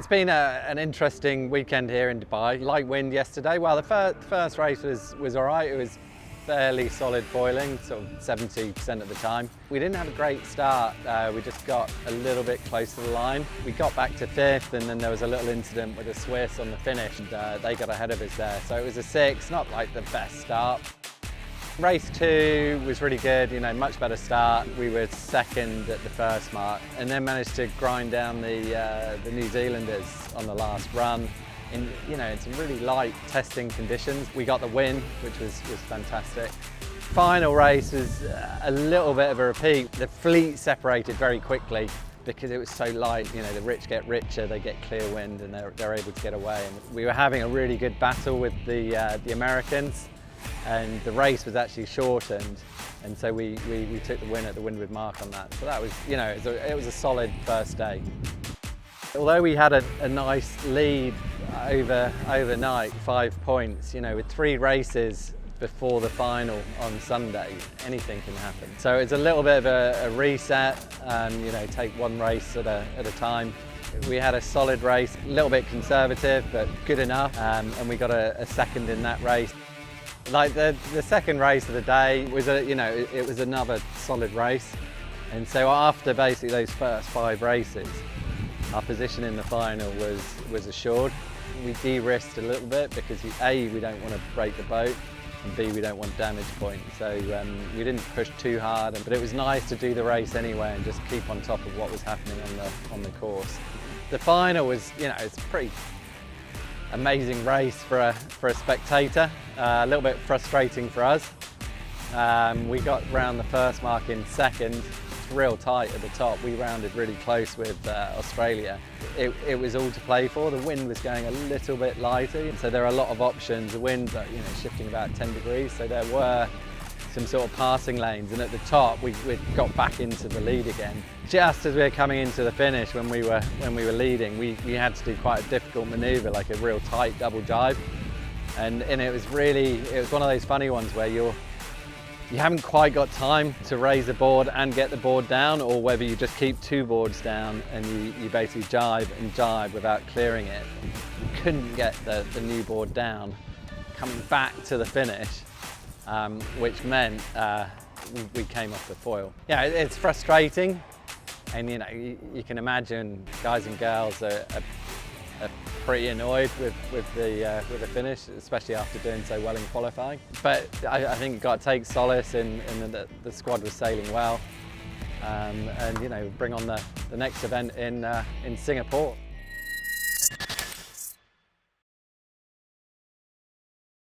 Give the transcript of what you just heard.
It's been an interesting weekend here in Dubai. Light wind yesterday. Well, the first race was all right. It was fairly solid foiling, sort of 70% of the time. We didn't have a great start. We just got a little bit close to the line. We got back to fifth, and then there was a little incident with the Swiss on the finish, and they got ahead of us there. So it was a sixth, not like the best start. Race 2 was really good, much better start. We were second at the first mark and then managed to grind down the New Zealanders on the last run in some really light testing conditions. We got the win, which was fantastic. Final race was a little bit of a repeat. The fleet separated very quickly because it was so light. The rich get richer, they get clear wind, and they're able to get away. And we were having a really good battle with the Americans. And the race was actually shortened, and so we took the win at the Windward Mark on that. So that was, it was a solid first day. Although we had a nice lead overnight, 5 points, with 3 races before the final on Sunday, anything can happen. So it's a little bit of a reset and, take one race at a time. We had a solid race, a little bit conservative, but good enough, and we got a second in that race. Like the second race of the day was it was another solid race, and so after basically those first 5 races, our position in the final was assured. We de-risked a little bit because A, we don't want to break the boat, and B, we don't want damage points. So we didn't push too hard, but it was nice to do the race anyway and just keep on top of what was happening on the course. The final was, it's a pretty amazing race for a spectator. A little bit frustrating for us. We got round the first mark in second. It's real tight at the top. We rounded really close with Australia. It was all to play for. The wind was going a little bit lighter, so there are a lot of options. The wind, shifting about 10 degrees, so there were some sort of passing lanes, and at the top we got back into the lead again. Just as we were coming into the finish, when we were leading, we had to do quite a difficult manoeuvre, like a real tight double jibe, and it was one of those funny ones where you haven't quite got time to raise the board and get the board down, or whether you just keep 2 boards down and you basically jibe and jibe without clearing it. We couldn't get the new board down coming back to the finish. Which meant we came off the foil. Yeah, it's frustrating, and you can imagine guys and girls are pretty annoyed with the finish, especially after doing so well in qualifying. But I think you've got to take solace in that the squad was sailing well, and bring on the next event in Singapore.